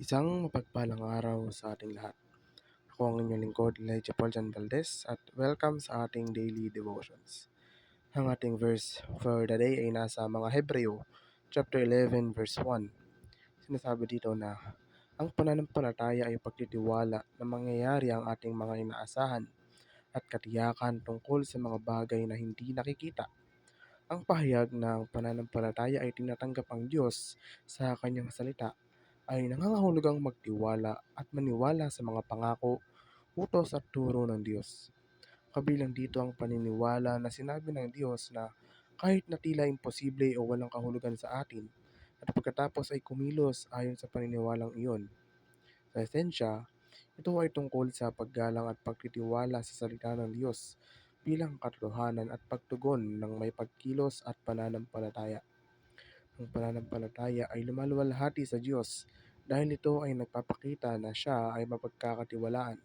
Isang mapagpalang araw sa ating lahat. Ako ang inyong lingkod, Elijah Paul Jan Valdez, at welcome sa ating daily devotions. Ang ating verse for the day ay nasa mga Hebreo, chapter 11, verse 1. Sinasabi dito na, ang pananampalataya ay pagtitiwala na mangyayari ang ating mga inaasahan at katiyakan tungkol sa mga bagay na hindi nakikita. Ang pahayag ng pananampalataya ay tinatanggap ang Diyos sa kanyang salita ay nangangahulugang magtiwala at maniwala sa mga pangako, utos at turo ng Diyos. Kabilang dito ang paniniwala na sinabi ng Diyos na kahit na tila imposible o walang kahulugan sa atin, at pagkatapos ay kumilos ayon sa paniniwalang iyon. Sa esensya, ito ay tungkol sa paggalang at pagtitiwala sa salita ng Diyos bilang katotohanan at pagtugon ng may pagkilos at pananampalataya. Ang pananampalataya ay lumaluwalhati sa Diyos dahil ito ay nagpapakita na siya ay mapagkakatiwalaan.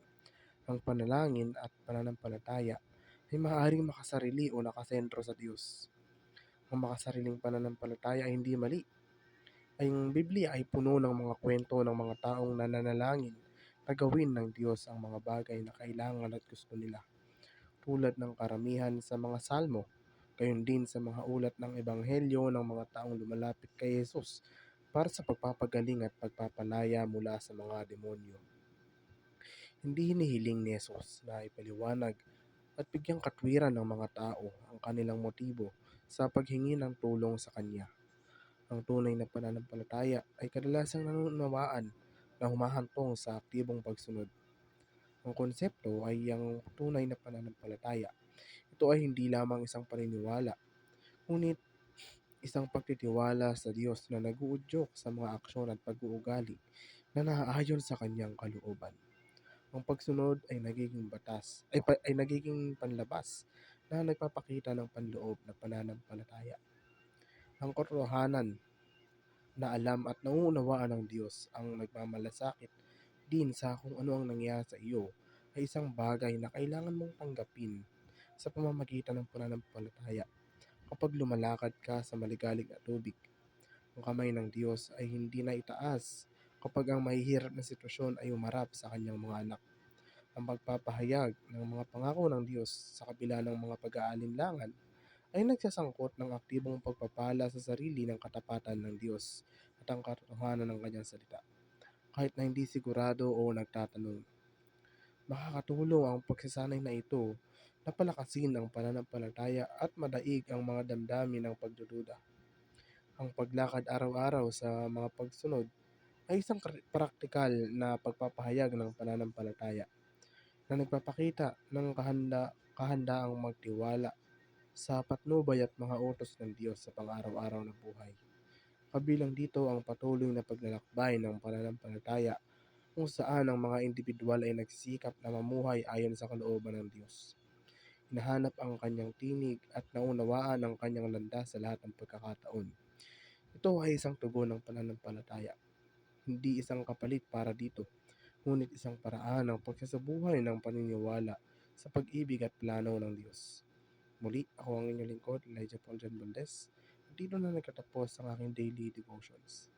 Ang panalangin at pananampalataya ay maaaring makasarili o nakasentro sa Diyos. Ang makasariling pananampalataya ay hindi mali. Ang Biblia ay puno ng mga kwento ng mga taong nananalangin na gawin ng Diyos ang mga bagay na kailangan at gusto nila, tulad ng karamihan sa mga salmo, gayon din sa mga ulat ng ebanghelyo ng mga taong lumalapit kay Jesus para sa pagpapagaling at pagpapalaya mula sa mga demonyo. Hindi hinihiling ni Jesus na ipaliwanag at bigyang katwiran ng mga tao ang kanilang motibo sa paghingi ng tulong sa Kanya. Ang tunay na pananampalataya ay kadalasang nanununawaan na humahantong sa aktibong pagsunod. Ang konsepto ay ang tunay na pananampalataya. Ito ay hindi lamang isang paniniwala, ngunit isang pagtitiwala sa Diyos na nag-uudyok sa mga aksyon at pag-uugali na naaayon sa Kanyang kalooban. Ang pagsunod ay nagiging panlabas na nagpapakita ng panloob na pananampalataya. Ang katotohanan na alam at nauunawaan ng Diyos ang nagmamalasakit din sa kung ano ang nangyari sa iyo ay isang bagay na kailangan mong tanggapin sa pamamagitan ng pananampalataya. Kapag lumalakad ka sa maligalig na tubig, ang kamay ng Diyos ay hindi na itaas kapag ang mahihirap na sitwasyon ay umarap sa kanyang mga anak. Ang pagpapahayag ng mga pangako ng Diyos sa kabila ng mga pag-aalinlangan ay nagsasangkot ng aktibong pagpapala sa sarili ng katapatan ng Diyos at ang katotohanan ng kanyang salita. Kahit na hindi sigurado o nagtatanong, makakatulong ang pagsasanay na ito na palakasin ang pananampalataya at madaig ang mga damdamin ng pagdududa. Ang paglakad araw-araw sa mga pagsunod ay isang praktikal na pagpapahayag ng pananampalataya na nagpapakita ng kahandaang magtiwala sa patnubay at mga utos ng Diyos sa pang-araw-araw na buhay. Kabilang dito ang patuloy na paglalakbay ng pananampalataya kung saan ang mga individual ay nagsisikap na mamuhay ayon sa kalooban ng Diyos. Hinahanap ang kanyang tinig at naunawaan ang kanyang landas sa lahat ng pagkakataon. Ito ay isang tugon ng pananampalataya, hindi isang kapalit para dito, ngunit isang paraan ng pagsasabuhay ng paniniwala sa pag-ibig at plano ng Diyos. Muli, ako ang inyong lingkod, Elijah Paul Jan Valdez. Dito na nagtatapos ang aking daily devotions.